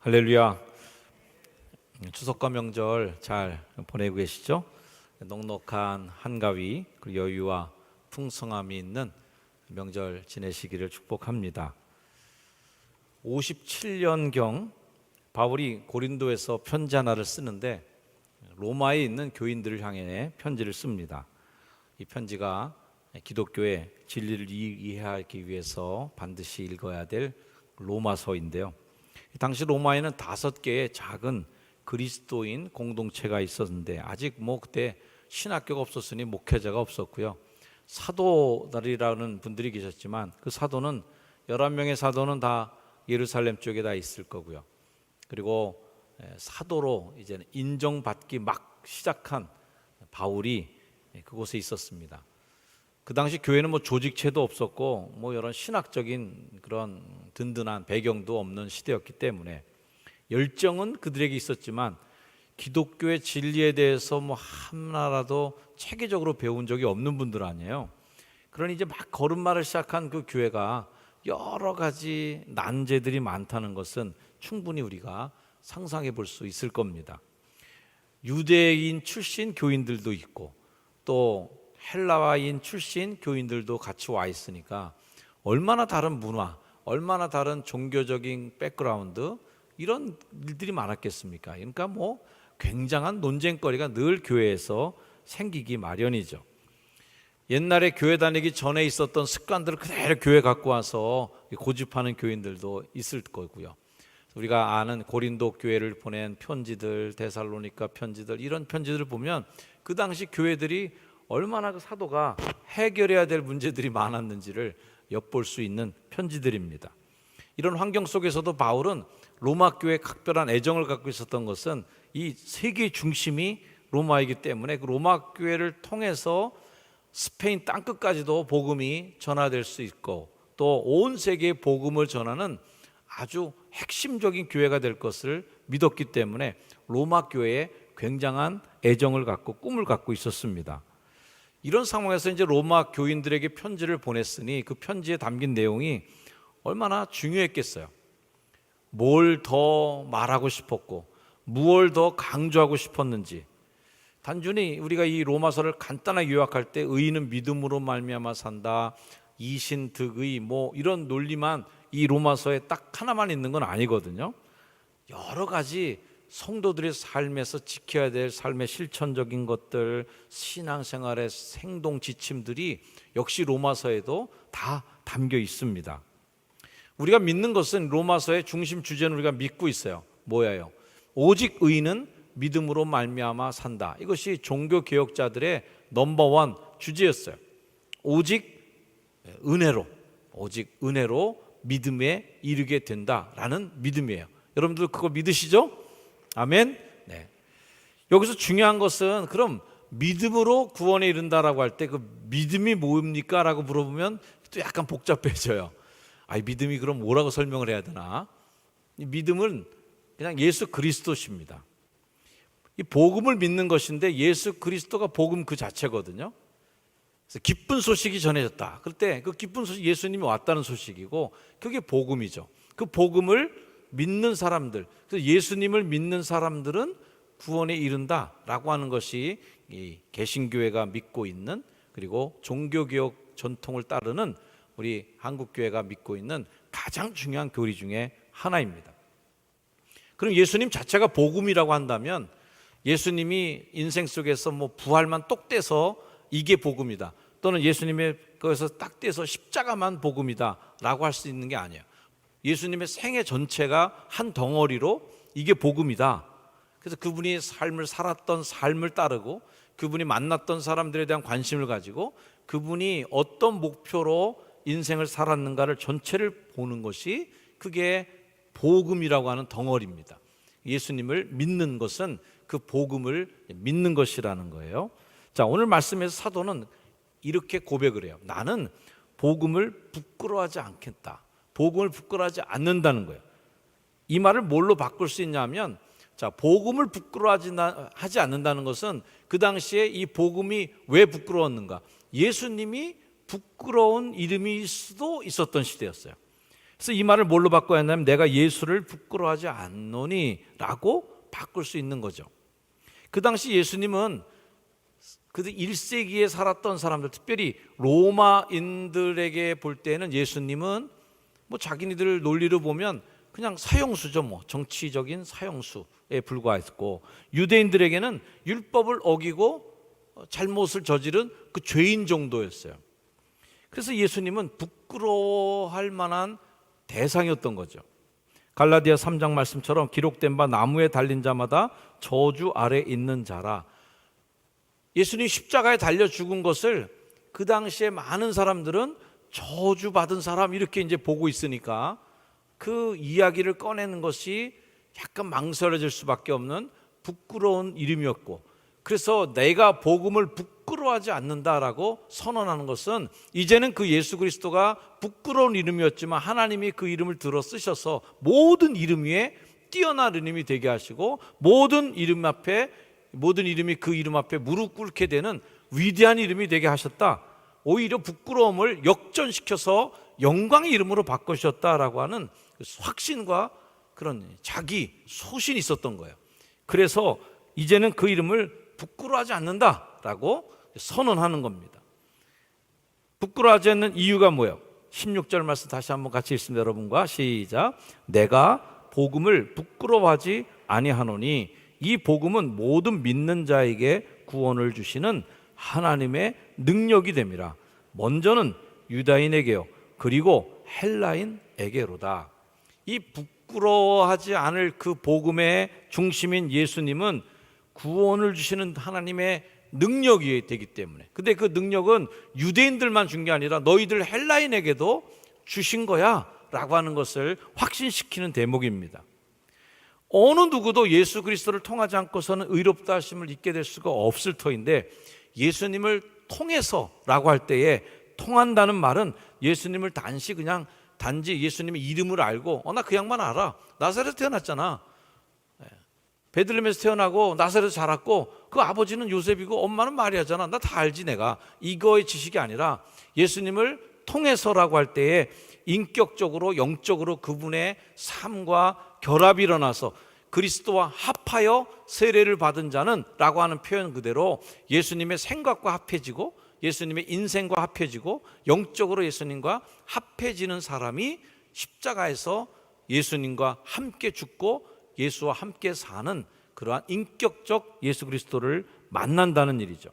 할렐루야. 추석과 명절 잘 보내고 계시죠? 넉넉한 한가위 그리고 여유와 풍성함이 있는 명절 지내시기를 축복합니다. 57년경 바울이 고린도에서 편지 하나를 쓰는데 로마에 있는 교인들을 향해 편지를 씁니다. 이 편지가 기독교의 진리를 이해하기 위해서 반드시 읽어야 될 로마서인데요. 당시 로마에는 5개의 작은 그리스도인 공동체가 있었는데 아직 그때 신학교가 없었으니 목회자가 없었고요. 사도들이라는 분들이 계셨지만 그 사도는 11명의 사도는 다 예루살렘 쪽에 다 있을 거고요. 그리고 사도로 이제는 인정받기 막 시작한 바울이 그곳에 있었습니다. 그 당시 교회는 조직체도 없었고 이런 신학적인 그런 든든한 배경도 없는 시대였기 때문에 열정은 그들에게 있었지만 기독교의 진리에 대해서 하나라도 체계적으로 배운 적이 없는 분들 아니에요. 그러니 이제 막 걸음마를 시작한 그 교회가 여러 가지 난제들이 많다는 것은 충분히 우리가 상상해 볼 수 있을 겁니다. 유대인 출신 교인들도 있고 또 헬라와인 출신 교인들도 같이 와 있으니까 얼마나 다른 문화, 얼마나 다른 종교적인 백그라운드 이런 일들이 많았겠습니까? 그러니까 굉장한 논쟁거리가 늘 교회에서 생기기 마련이죠. 옛날에 교회 다니기 전에 있었던 습관들을 그대로 교회 갖고 와서 고집하는 교인들도 있을 거고요. 우리가 아는 고린도 교회를 보낸 편지들, 데살로니가 편지들 이런 편지들을 보면 그 당시 교회들이 얼마나 그 사도가 해결해야 될 문제들이 많았는지를 엿볼 수 있는 편지들입니다. 이런 환경 속에서도 바울은 로마 교회에 각별한 애정을 갖고 있었던 것은 이 세계의 중심이 로마이기 때문에 그 로마 교회를 통해서 스페인 땅끝까지도 복음이 전화될 수 있고 또 온 세계에 복음을 전하는 아주 핵심적인 교회가 될 것을 믿었기 때문에 로마 교회에 굉장한 애정을 갖고 꿈을 갖고 있었습니다. 이런 상황에서 이제 로마 교인들에게 편지를 보냈으니 그 편지에 담긴 내용이 얼마나 중요했겠어요. 뭘 더 말하고 싶었고 무엇을 더 강조하고 싶었는지 단순히 우리가 이 로마서를 간단하게 요약할 때 의인은 믿음으로 말미암아 산다, 이신득의 이런 논리만 이 로마서에 딱 하나만 있는 건 아니거든요. 여러 가지 성도들의 삶에서 지켜야 될 삶의 실천적인 것들, 신앙생활의 행동 지침들이 역시 로마서에도 다 담겨 있습니다. 우리가 믿는 것은 로마서의 중심 주제는 우리가 믿고 있어요. 뭐예요? 오직 의인은 믿음으로 말미암아 산다. 이것이 종교 개혁자들의 넘버원 주제였어요. 오직 은혜로 믿음에 이르게 된다라는 믿음이에요. 여러분들 그거 믿으시죠? 아멘. 네. 여기서 중요한 것은 그럼 믿음으로 구원에 이른다라고 할 때 그 믿음이 뭡니까? 라고 물어보면 또 약간 복잡해져요. 믿음이 그럼 뭐라고 설명을 해야 되나? 이 믿음은 그냥 예수 그리스도십니다. 이 복음을 믿는 것인데 예수 그리스도가 복음 그 자체거든요. 그래서 기쁜 소식이 전해졌다. 그럴 때 그 기쁜 소식 예수님이 왔다는 소식이고 그게 복음이죠. 그 복음을 믿는 사람들, 그래서 예수님을 믿는 사람들은 구원에 이른다라고 하는 것이 이 개신교회가 믿고 있는 그리고 종교개혁 전통을 따르는 우리 한국교회가 믿고 있는 가장 중요한 교리 중에 하나입니다. 그럼 예수님 자체가 복음이라고 한다면 예수님이 인생 속에서 부활만 똑 떼서 이게 복음이다, 또는 예수님의 거기서 딱 떼서 십자가만 복음이다 라고 할 수 있는 게 아니에요. 예수님의 생애 전체가 한 덩어리로 이게 복음이다. 그래서 그분이 삶을 살았던 삶을 따르고 그분이 만났던 사람들에 대한 관심을 가지고 그분이 어떤 목표로 인생을 살았는가를 전체를 보는 것이 그게 복음이라고 하는 덩어리입니다. 예수님을 믿는 것은 그 복음을 믿는 것이라는 거예요. 자, 오늘 말씀에서 사도는 이렇게 고백을 해요. 나는 복음을 부끄러워하지 않겠다. 복음을 부끄러워하지 않는다는 거예요. 이 말을 뭘로 바꿀 수 있냐면, 자, 복음을 부끄러워하지 않는다는 것은 그 당시에 이 복음이 왜 부끄러웠는가? 예수님이 부끄러운 이름일 수도 있었던 시대였어요. 그래서 이 말을 뭘로 바꿔야 하냐면 내가 예수를 부끄러워하지 않노니 라고 바꿀 수 있는 거죠. 그 당시 예수님은 그 1세기에 살았던 사람들, 특별히 로마인들에게 볼 때는 예수님은 뭐 자기네들 논리로 보면 그냥 사형수죠. 뭐 정치적인 사형수에 불과했고, 유대인들에게는 율법을 어기고 잘못을 저지른 그 죄인 정도였어요. 그래서 예수님은 부끄러워할 만한 대상이었던 거죠. 갈라디아 3장 말씀처럼 기록된 바 나무에 달린 자마다 저주 아래 있는 자라. 예수님이 십자가에 달려 죽은 것을 그 당시에 많은 사람들은 저주받은 사람 이렇게 이제 보고 있으니까 그 이야기를 꺼내는 것이 약간 망설여질 수밖에 없는 부끄러운 이름이었고, 그래서 내가 복음을 부끄러워하지 않는다라고 선언하는 것은 이제는 그 예수 그리스도가 부끄러운 이름이었지만 하나님이 그 이름을 들어 쓰셔서 모든 이름 위에 뛰어난 이름이 되게 하시고 모든 이름이 그 이름 앞에 무릎 꿇게 되는 위대한 이름이 되게 하셨다. 오히려 부끄러움을 역전시켜서 영광의 이름으로 바꾸셨다라고 하는 확신과 그런 자기 소신이 있었던 거예요. 그래서 이제는 그 이름을 부끄러워하지 않는다라고 선언하는 겁니다. 부끄러워하지 않는 이유가 뭐예요? 16절 말씀 다시 한번 같이 읽습니다. 여러분과 시작. 내가 복음을 부끄러워하지 아니하노니 이 복음은 모든 믿는 자에게 구원을 주시는 하나님의 능력이 됨이라. 먼저는 유다인에게요, 그리고 헬라인에게로다. 이 부끄러워하지 않을 그 복음의 중심인 예수님은 구원을 주시는 하나님의 능력이 되기 때문에, 근데 그 능력은 유대인들만 준 게 아니라 너희들 헬라인에게도 주신 거야 라고 하는 것을 확신시키는 대목입니다. 어느 누구도 예수 그리스도를 통하지 않고서는 의롭다 하심을 잊게 될 수가 없을 터인데, 예수님을 통해서라고 할 때에 통한다는 말은 예수님을 단지 예수님의 이름을 알고 나 그 양반 알아, 나사렛에서 태어났잖아, 베들레헴에서 태어나고 나사렛에서 자랐고 그 아버지는 요셉이고 엄마는 마리아잖아, 나 다 알지 내가, 이거의 지식이 아니라 예수님을 통해서라고 할 때에 인격적으로 영적으로 그분의 삶과 결합이 일어나서 그리스도와 합하여 세례를 받은 자는 라고 하는 표현 그대로 예수님의 생각과 합해지고 예수님의 인생과 합해지고 영적으로 예수님과 합해지는 사람이 십자가에서 예수님과 함께 죽고 예수와 함께 사는 그러한 인격적 예수 그리스도를 만난다는 일이죠.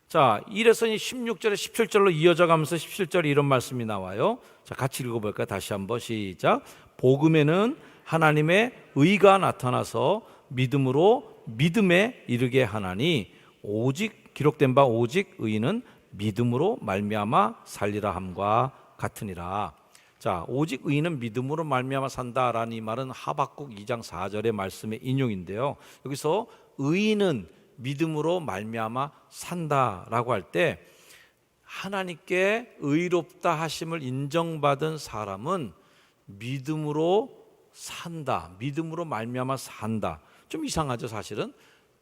자, 이래서 16절에 17절로 이어져 가면서 17절에 이런 말씀이 나와요. 자, 같이 읽어볼까요? 다시 한번 시작. 복음에는 하나님의 의가 나타나서 믿음으로 믿음에 이르게 하나니 오직 기록된 바 오직 의인은 믿음으로 말미암아 살리라 함과 같으니라. 자, 오직 의인은 믿음으로 말미암아 산다라는 이 말은 하박국 2장 4절의 말씀의 인용인데요. 여기서 의인은 믿음으로 말미암아 산다라고 할 때 하나님께 의롭다 하심을 인정받은 사람은 믿음으로 산다, 믿음으로 말미암아 산다. 좀 이상하죠, 사실은.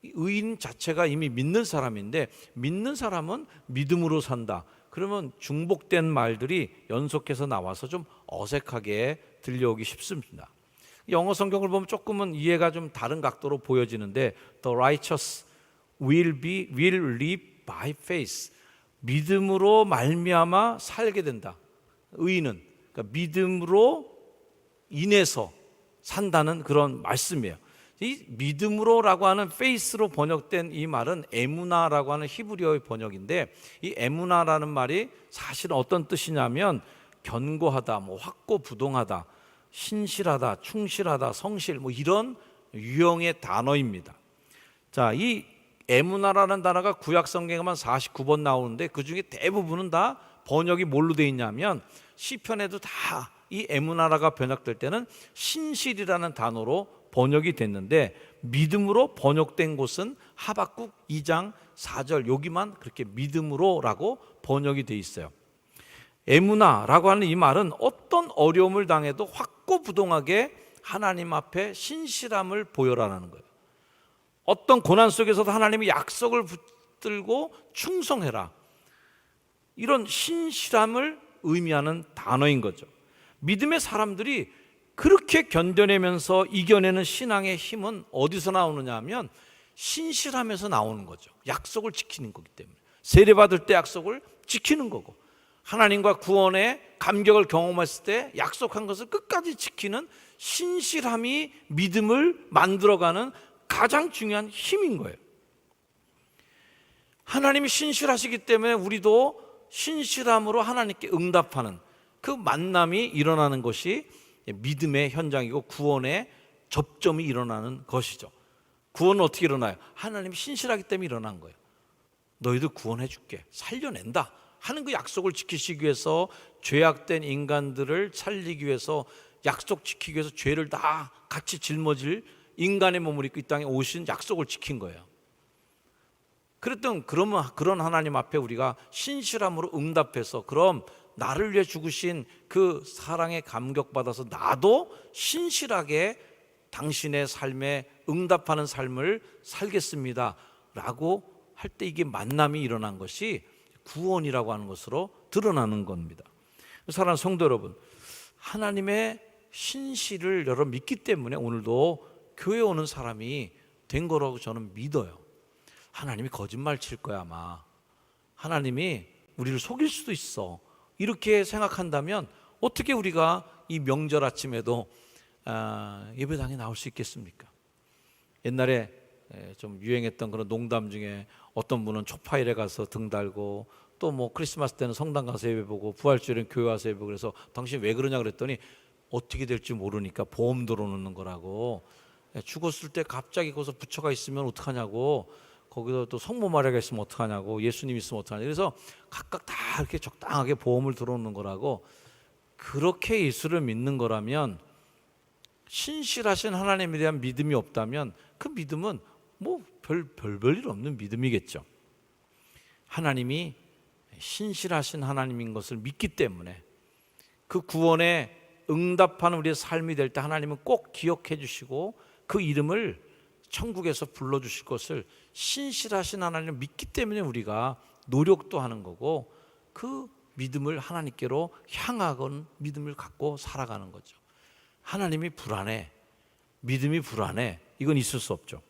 의인 자체가 이미 믿는 사람인데 믿는 사람은 믿음으로 산다. 그러면 중복된 말들이 연속해서 나와서 좀 어색하게 들려오기 쉽습니다. 영어 성경을 보면 조금은 이해가 좀 다른 각도로 보여지는데 The righteous will live by faith. 믿음으로 말미암아 살게 된다. 의인은 그러니까 믿음으로 인해서 산다는 그런 말씀이에요. 이 믿음으로라고 하는 faith로 번역된 이 말은 에무나라고 하는 히브리어의 번역인데, 이 에무나라는 말이 사실은 어떤 뜻이냐면 견고하다, 확고부동하다, 신실하다, 충실하다, 성실, 이런 유형의 단어입니다. 자, 이 에무나라는 단어가 구약 성경에만 49번 나오는데 그 중에 대부분은 다 번역이 뭘로 되어 있냐면 시편에도 다 이 에무나라가 번역될 때는 신실이라는 단어로 번역이 됐는데 믿음으로 번역된 곳은 하박국 2장 4절 여기만 그렇게 믿음으로라고 번역이 돼 있어요. 에무나라고 하는 이 말은 어떤 어려움을 당해도 확고부동하게 하나님 앞에 신실함을 보여라는 거예요. 어떤 고난 속에서도 하나님의 약속을 붙들고 충성해라, 이런 신실함을 의미하는 단어인 거죠. 믿음의 사람들이 그렇게 견뎌내면서 이겨내는 신앙의 힘은 어디서 나오느냐 하면 신실함에서 나오는 거죠. 약속을 지키는 거기 때문에. 세례받을 때 약속을 지키는 거고, 하나님과 구원의 감격을 경험했을 때 약속한 것을 끝까지 지키는 신실함이 믿음을 만들어가는 가장 중요한 힘인 거예요. 하나님이 신실하시기 때문에 우리도 신실함으로 하나님께 응답하는 그 만남이 일어나는 것이 믿음의 현장이고 구원의 접점이 일어나는 것이죠. 구원은 어떻게 일어나요? 하나님이 신실하기 때문에 일어난 거예요. 너희들 구원해 줄게, 살려낸다 하는 그 약속을 지키시기 위해서, 죄악된 인간들을 살리기 위해서, 약속 지키기 위해서 죄를 다 같이 짊어질 인간의 몸을 입고 이 땅에 오신 약속을 지킨 거예요. 그런 하나님 앞에 우리가 신실함으로 응답해서, 그럼 나를 위해 죽으신 그 사랑에 감격받아서 나도 신실하게 당신의 삶에 응답하는 삶을 살겠습니다 라고 할 때 이게 만남이 일어난 것이 구원이라고 하는 것으로 드러나는 겁니다. 사랑하는 성도 여러분, 하나님의 신실을 여러분 믿기 때문에 오늘도 교회 오는 사람이 된 거라고 저는 믿어요. 하나님이 거짓말 칠 거야 아마, 하나님이 우리를 속일 수도 있어, 이렇게 생각한다면 어떻게 우리가 이 명절 아침에도 예배당에 나올 수 있겠습니까? 옛날에 좀 유행했던 그런 농담 중에 어떤 분은 초파일에 가서 등 달고, 또 뭐 크리스마스 때는 성당 가서 예배 보고, 부활주일은 교회 와서 예배 보고, 그래서 당신 왜 그러냐 그랬더니 어떻게 될지 모르니까 보험 들어놓는 거라고, 죽었을 때 갑자기 거기서 부처가 있으면 어떡하냐고, 거기서 또 성모 마리아가 있으면 어떡하냐고, 예수님 있으면 어떡하냐고, 그래서 각각 다 이렇게 적당하게 보험을 들어놓는 거라고. 그렇게 예수를 믿는 거라면, 신실하신 하나님에 대한 믿음이 없다면 그 믿음은 뭐 별일 없는 믿음이겠죠. 하나님이 신실하신 하나님인 것을 믿기 때문에 그 구원에 응답하는 우리의 삶이 될 때 하나님은 꼭 기억해 주시고 그 이름을 천국에서 불러주실 것을, 신실하신 하나님을 믿기 때문에 우리가 노력도 하는 거고, 그 믿음을 하나님께로 향하건 믿음을 갖고 살아가는 거죠. 하나님이 불안해, 믿음이 불안해, 이건 있을 수 없죠.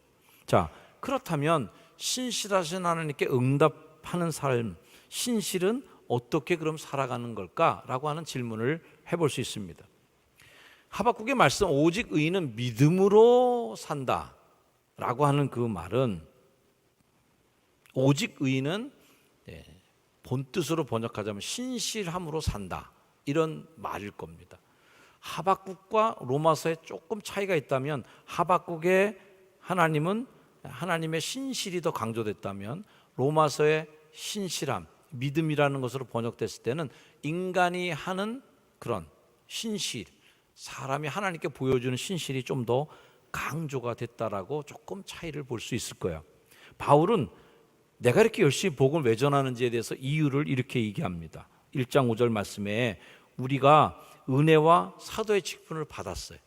자, 그렇다면 신실하신 하나님께 응답하는 삶, 신실은 어떻게 그럼 살아가는 걸까라고 하는 질문을 해볼 수 있습니다. 하박국의 말씀, 오직 의인은 믿음으로 산다 라고 하는 그 말은, 오직 의인은 본뜻으로 번역하자면 신실함으로 산다, 이런 말일 겁니다. 하박국과 로마서에 조금 차이가 있다면, 하박국의 하나님은 하나님의 신실이 더 강조됐다면, 로마서의 신실함, 믿음이라는 것으로 번역됐을 때는 인간이 하는 그런 신실, 사람이 하나님께 보여주는 신실이 좀 더 강조가 됐다라고 조금 차이를 볼 수 있을 거예요. 바울은 내가 이렇게 열심히 복음을 왜 전하는지에 대해서 이유를 이렇게 얘기합니다. 1장 5절 말씀에 우리가 은혜와 사도의 직분을 받았어요.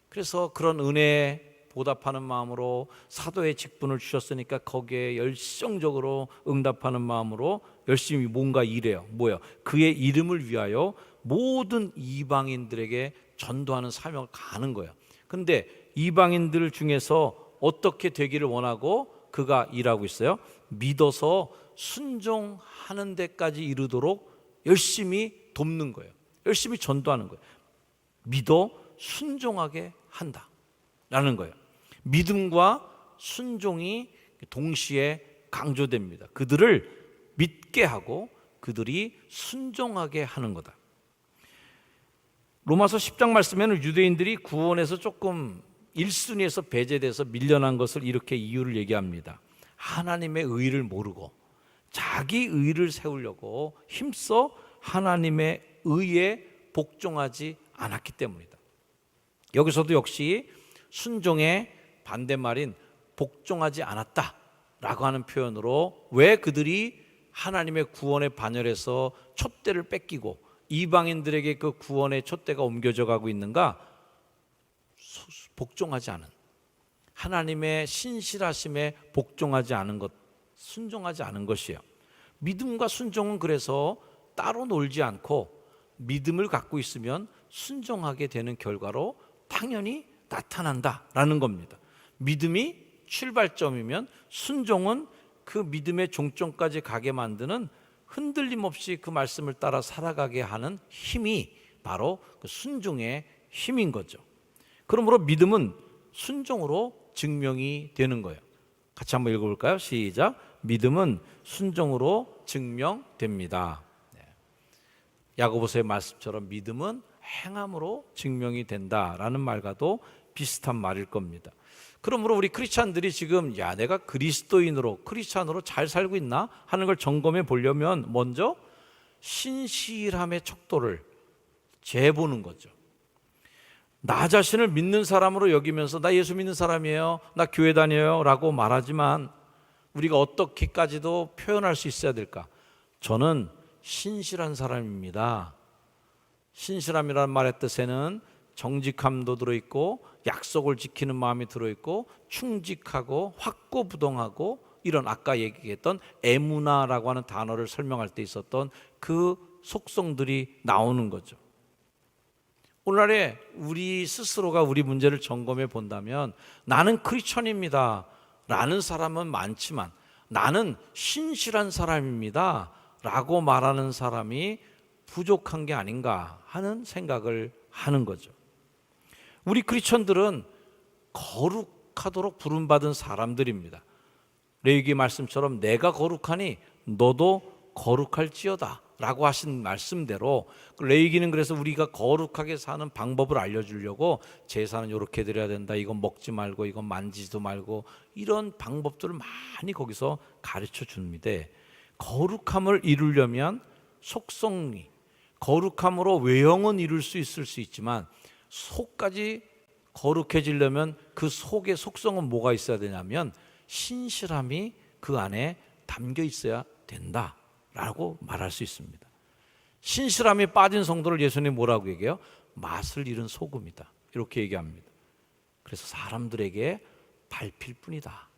그래서 그런 은혜에 보답하는 마음으로 사도의 직분을 주셨으니까 거기에 열성적으로 응답하는 마음으로 열심히 뭔가 일해요. 뭐예요? 그의 이름을 위하여 모든 이방인들에게 전도하는 사명을 가는 거예요. 그런데 이방인들 중에서 어떻게 되기를 원하고 그가 일하고 있어요? 믿어서 순종하는 데까지 이르도록 열심히 돕는 거예요. 열심히 전도하는 거예요. 믿어 순종하게 한다라는 거예요. 믿음과 순종이 동시에 강조됩니다. 그들을 믿게 하고 그들이 순종하게 하는 거다. 로마서 10장 말씀에는 유대인들이 구원에서 조금 1순위에서 배제돼서 밀려난 것을 이렇게 이유를 얘기합니다. 하나님의 의를 모르고 자기 의를 세우려고 힘써 하나님의 의에 복종하지 않았기 때문이다. 여기서도 역시 순종의 반대말인 복종하지 않았다라고 하는 표현으로, 왜 그들이 하나님의 구원에 반열해서 촛대를 뺏기고 이방인들에게 그 구원의 촛대가 옮겨져 가고 있는가? 복종하지 않은, 하나님의 신실하심에 복종하지 않은 것, 순종하지 않은 것이에요. 믿음과 순종은 그래서 따로 놀지 않고 믿음을 갖고 있으면 순종하게 되는 결과로 당연히 나타난다라는 겁니다. 믿음이 출발점이면 순종은 그 믿음의 종점까지 가게 만드는 흔들림 없이 그 말씀을 따라 살아가게 하는 힘이 바로 그 순종의 힘인 거죠. 그러므로 믿음은 순종으로 증명이 되는 거예요. 같이 한번 읽어볼까요? 시작. 믿음은 순종으로 증명됩니다. 야고보서의 말씀처럼 믿음은 행함으로 증명이 된다라는 말과도 비슷한 말일 겁니다. 그러므로 우리 크리스찬들이 지금 내가 그리스도인으로 크리스찬으로 잘 살고 있나 하는 걸 점검해 보려면 먼저 신실함의 척도를 재보는 거죠. 나 자신을 믿는 사람으로 여기면서 나 예수 믿는 사람이에요, 나 교회 다녀요 라고 말하지만 우리가 어떻게까지도 표현할 수 있어야 될까? 저는 신실한 사람입니다. 신실함이라는 말의 뜻에는 정직함도 들어있고 약속을 지키는 마음이 들어있고 충직하고 확고부동하고 이런 아까 얘기했던 에무나라고 하는 단어를 설명할 때 있었던 그 속성들이 나오는 거죠. 오늘날에 우리 스스로가 우리 문제를 점검해 본다면 나는 크리스천입니다 라는 사람은 많지만 나는 신실한 사람입니다 라고 말하는 사람이 부족한 게 아닌가 하는 생각을 하는 거죠. 우리 크리스천들은 거룩하도록 부름받은 사람들입니다. 레위기 말씀처럼 내가 거룩하니 너도 거룩할지어다 라고 하신 말씀대로 레위기는 그래서 우리가 거룩하게 사는 방법을 알려주려고 제사는 이렇게 드려야 된다, 이건 먹지 말고 이건 만지지도 말고 이런 방법들을 많이 거기서 가르쳐 줍니다. 거룩함을 이루려면 속성이 거룩함으로 외형은 이룰 수 있지만 속까지 거룩해지려면 그 속의 속성은 뭐가 있어야 되냐면 신실함이 그 안에 담겨 있어야 된다라고 말할 수 있습니다. 신실함이 빠진 성도를 예수님이 뭐라고 얘기해요? 맛을 잃은 소금이다 이렇게 얘기합니다. 그래서 사람들에게 밟힐 뿐이다.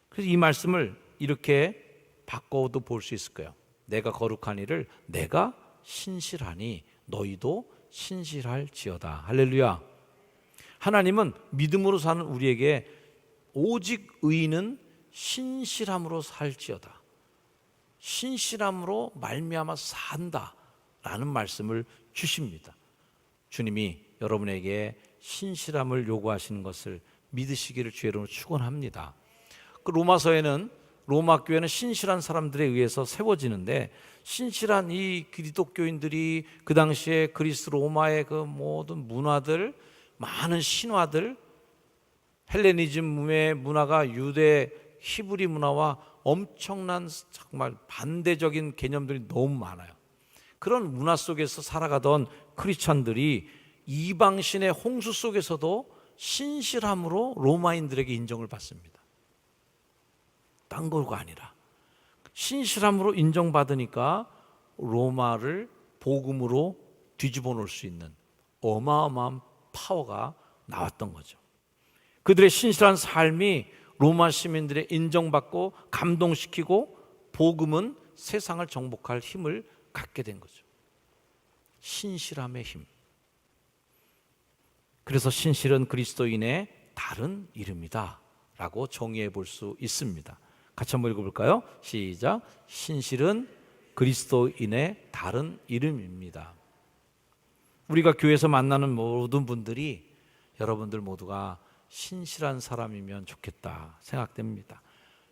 그래서 이 말씀을 이렇게 바꿔도 볼 수 있을 거예요. 내가 거룩한 이를 내가 신실하니 너희도 신실할지어다. 할렐루야. 하나님은 믿음으로 사는 우리에게 오직 의인은 신실함으로 살지어다, 신실함으로 말미암아 산다라는 말씀을 주십니다. 주님이 여러분에게 신실함을 요구하시는 것을 믿으시기를 주의 이름으로 축원합니다. 그 로마서에는 로마 교회는 신실한 사람들에 의해서 세워지는데 신실한 이 기독교인들이 그 당시에 그리스 로마의 그 모든 문화들, 많은 신화들, 헬레니즘의 문화가 유대 히브리 문화와 엄청난 정말 반대적인 개념들이 너무 많아요. 그런 문화 속에서 살아가던 크리스천들이 이방신의 홍수 속에서도 신실함으로 로마인들에게 인정을 받습니다. 딴 거가 아니라 신실함으로 인정받으니까 로마를 복음으로 뒤집어 놓을 수 있는 어마어마한 파워가 나왔던 거죠. 그들의 신실한 삶이 로마 시민들의 인정받고 감동시키고 복음은 세상을 정복할 힘을 갖게 된 거죠. 신실함의 힘. 그래서 신실은 그리스도인의 다른 이름이다 라고 정의해 볼 수 있습니다. 같이 한번 읽어볼까요? 시작. 신실은 그리스도인의 다른 이름입니다. 우리가 교회에서 만나는 모든 분들이 여러분들 모두가 신실한 사람이면 좋겠다 생각됩니다.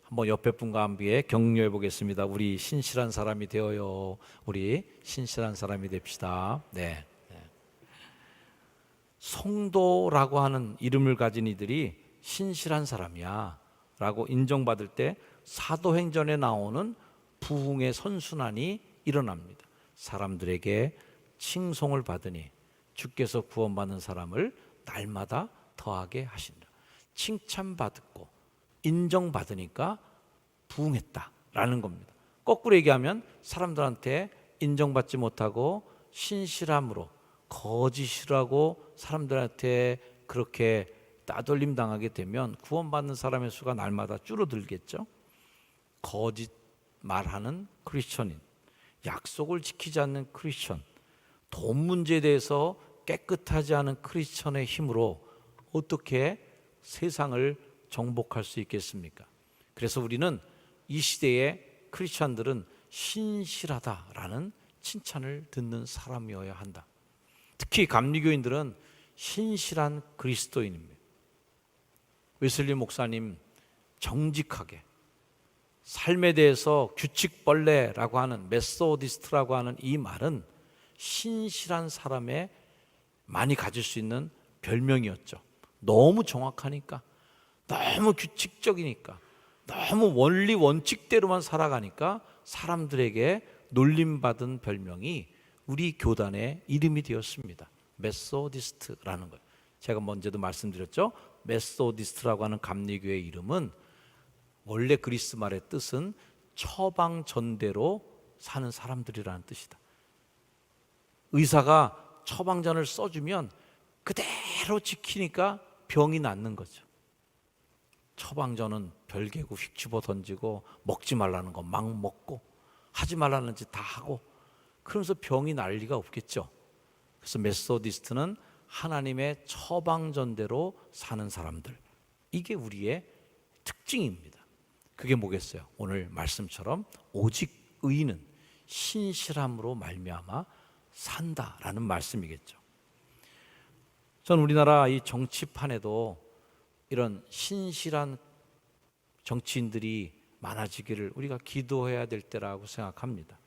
한번 옆에 분과 함께 격려해 보겠습니다. 우리 신실한 사람이 되어요. 우리 신실한 사람이 됩시다. 네. 성도라고 하는 이름을 가진 이들이 신실한 사람이야 라고 인정받을 때 사도행전에 나오는 부흥의 선순환이 일어납니다. 사람들에게 칭송을 받으니 주께서 구원받는 사람을 날마다 더하게 하신다. 칭찬받고 인정받으니까 부흥했다라는 겁니다. 거꾸로 얘기하면 사람들한테 인정받지 못하고 신실함으로 거짓이라고 사람들한테 그렇게 따돌림 당하게 되면 구원받는 사람의 수가 날마다 줄어들겠죠. 거짓 말하는 크리스천인, 약속을 지키지 않는 크리스천, 돈 문제에 대해서 깨끗하지 않은 크리스천의 힘으로 어떻게 세상을 정복할 수 있겠습니까? 그래서 우리는 이 시대의 크리스천들은 신실하다라는 칭찬을 듣는 사람이어야 한다. 특히 감리교인들은 신실한 그리스도인입니다. 웨슬리 목사님 정직하게 삶에 대해서 규칙벌레라고 하는 메소디스트라고 하는 이 말은 신실한 사람의 많이 가질 수 있는 별명이었죠. 너무 정확하니까, 너무 규칙적이니까, 너무 원리 원칙대로만 살아가니까 사람들에게 놀림받은 별명이 우리 교단의 이름이 되었습니다. 메소디스트라는 거예요. 제가 먼저도 말씀드렸죠. 메소디스트라고 하는 감리교의 이름은 원래 그리스 말의 뜻은 처방 전대로 사는 사람들이라는 뜻이다. 의사가 처방전을 써주면 그대로 지키니까 병이 낫는 거죠. 처방전은 별개고 휙 집어 던지고 먹지 말라는 거 막 먹고 하지 말라는 짓 다 하고 그러면서 병이 날 리가 없겠죠. 그래서 메소디스트는 하나님의 처방전대로 사는 사람들, 이게 우리의 특징입니다. 그게 뭐겠어요? 오늘 말씀처럼 오직 의인은 신실함으로 말미암아 산다라는 말씀이겠죠. 저는 우리나라 이 정치판에도 이런 신실한 정치인들이 많아지기를 우리가 기도해야 될 때라고 생각합니다.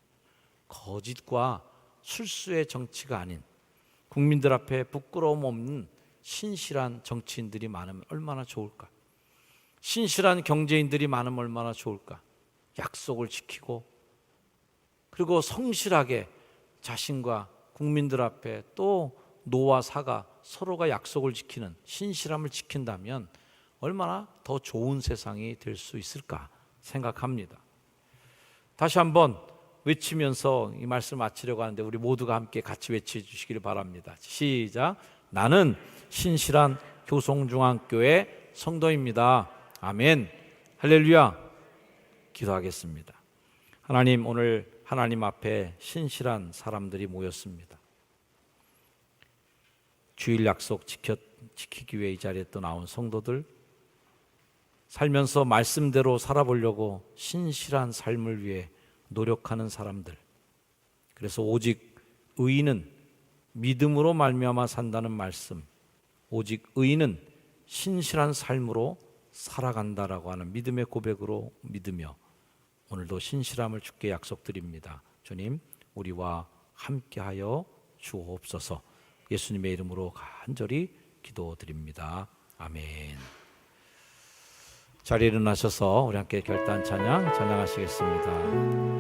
거짓과 술수의 정치가 아닌 국민들 앞에 부끄러움 없는 신실한 정치인들이 많으면 얼마나 좋을까? 신실한 경제인들이 많으면 얼마나 좋을까? 약속을 지키고 그리고 성실하게 자신과 국민들 앞에 또 노와 사가 서로가 약속을 지키는 신실함을 지킨다면 얼마나 더 좋은 세상이 될 수 있을까 생각합니다. 다시 한번 외치면서 이 말씀 마치려고 하는데 우리 모두가 함께 같이 외쳐주시기를 바랍니다. 시작. 나는 신실한 교송중앙교회 성도입니다. 아멘. 할렐루야. 기도하겠습니다. 하나님, 오늘 하나님 앞에 신실한 사람들이 모였습니다. 주일 약속 지키기 위해 이 자리에 또 나온 성도들, 살면서 말씀대로 살아보려고 신실한 삶을 위해 노력하는 사람들, 그래서 오직 의인은 믿음으로 말미암아 산다는 말씀, 오직 의인은 신실한 삶으로 살아간다라고 하는 믿음의 고백으로 믿으며 오늘도 신실함을 주께 약속드립니다. 주님, 우리와 함께하여 주옵소서. 예수님의 이름으로 간절히 기도드립니다. 아멘. 자리에 일어나셔서 우리 함께 결단 찬양하시겠습니다.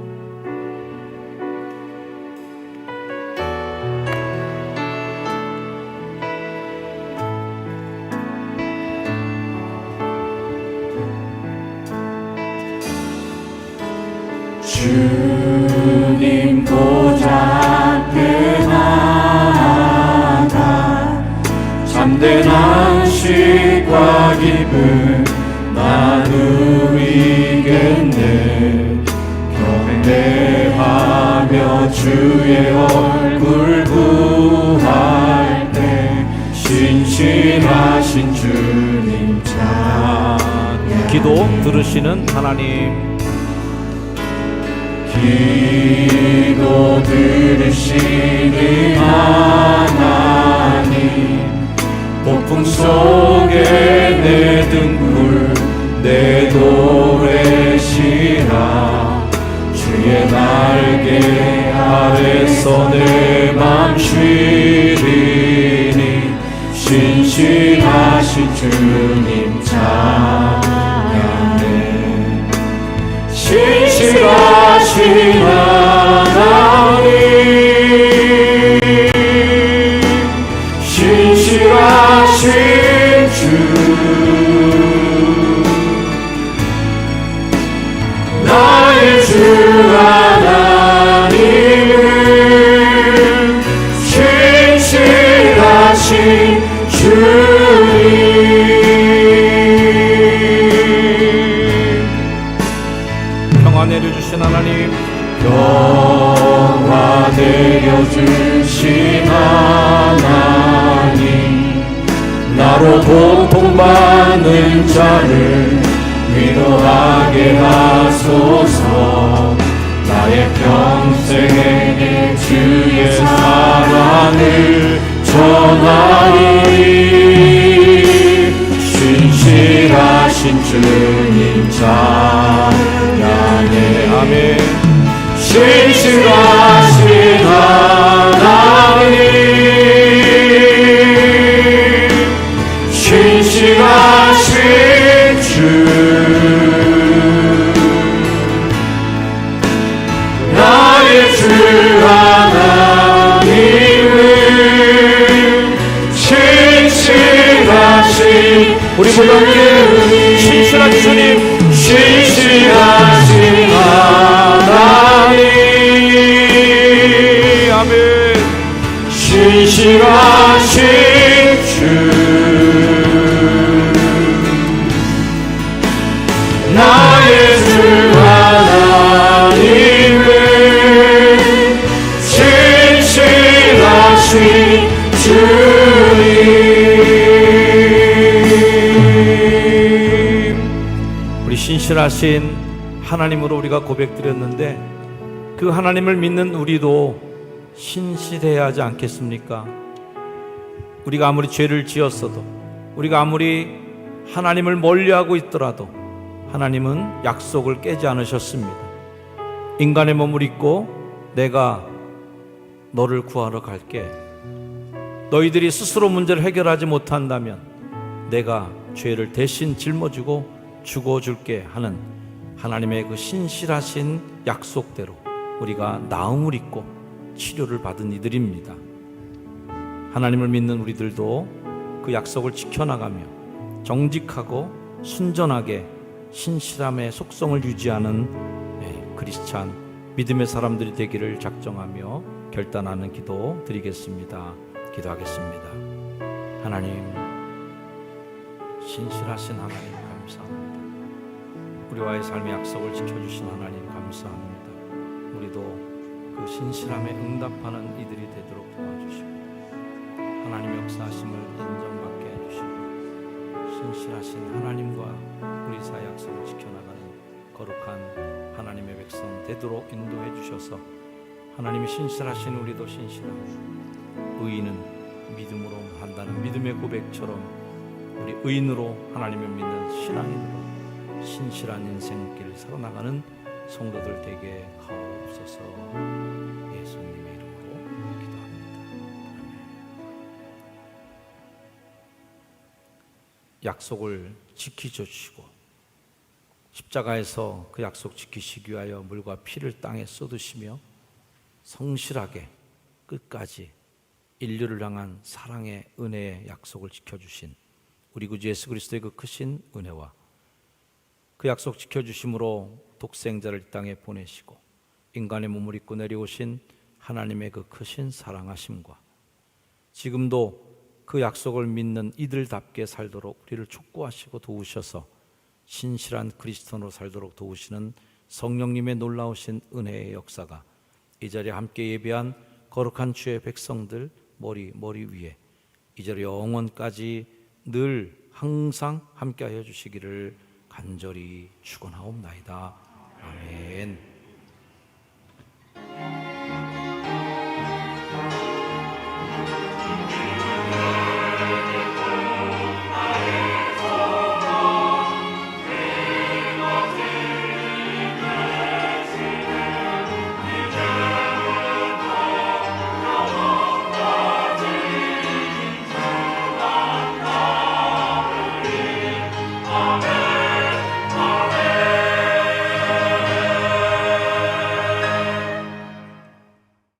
주님 보좌 앞에 나아가 참된 안식과 기쁨 나누이겠네. 경배하며 주의 얼굴 구할 때 신실하신 주님 찬양. 기도 들으시는 하나님, 기도 들으시는 하나님, 폭풍 속에 내 등불 내 도래시라. 주의 날개 아래서 내 맘 쉬리니 신실하신 주님 찬양해. 신실하신 하나님, 신실하신 주, 나의 주 하나님은 신실하신 주님. 내려주신 하나님, 나로 고통받는 자를 위로하게 하소서. 나의 평생에게 주의 사랑을 전하리. 신실하신 주님 찬양해. 아멘. 신실하신 하나님, 신실하신 주, 나의 주 하나님은 신실하신 우리 모두 함께 신실한 주님, 신실하신 하나님, 아멘. 신실하신 주, 나의 주 하나님은 신실하신 주님. 우리 신실하신 하나님으로 우리가 고백드렸는데 그 하나님을 믿는 우리도 신실해야 하지 않겠습니까? 우리가 아무리 죄를 지었어도, 우리가 아무리 하나님을 멀리하고 있더라도 하나님은 약속을 깨지 않으셨습니다. 인간의 몸을 입고 내가 너를 구하러 갈게. 너희들이 스스로 문제를 해결하지 못한다면 내가 죄를 대신 짊어지고 죽어줄게 하는 하나님의 그 신실하신 약속대로 우리가 나음을 입고 치료를 받은 이들입니다. 하나님을 믿는 우리들도 그 약속을 지켜나가며 정직하고 순전하게 신실함의 속성을 유지하는 크리스찬 믿음의 사람들이 되기를 작정하며 결단하는 기도 드리겠습니다. 기도하겠습니다. 하나님, 신실하신 하나님 감사합니다. 우리와의 삶의 약속을 지켜주신 하나님 감사합니다. 우리도 그 신실함에 응답하는 이들이 되도록 도와주시고 하나님의 역사하심을 인정받게 해주시고 신실하신 하나님과 우리 사이 약속을 지켜나가는 거룩한 하나님의 백성 되도록 인도해 주셔서 하나님이 신실하신 우리도 신실하고 의인은 믿음으로 한다는 믿음의 고백처럼 우리 의인으로 하나님을 믿는 신앙인으로 신실한 인생길 살아나가는 성도들 되게 하옵소서. 예수님의 이름으로 기도합니다. 아멘. 약속을 지키셔주시고 십자가에서 그 약속 지키시기 위하여 물과 피를 땅에 쏟으시며 성실하게 끝까지 인류를 향한 사랑의 은혜의 약속을 지켜주신 우리 구주 예수 그리스도의 그 크신 은혜와 그 약속 지켜주심으로 독생자를 이 땅에 보내시고 인간의 몸을 입고 내려오신 하나님의 그 크신 사랑하심과 지금도 그 약속을 믿는 이들답게 살도록 우리를 촉구하시고 도우셔서 신실한 그리스도인으로 살도록 도우시는 성령님의 놀라우신 은혜의 역사가 이 자리에 함께 예배한 거룩한 주의 백성들 머리 위에 이 자리 영원까지 늘 항상 함께하여 주시기를 간절히 축원하옵나이다. 아멘.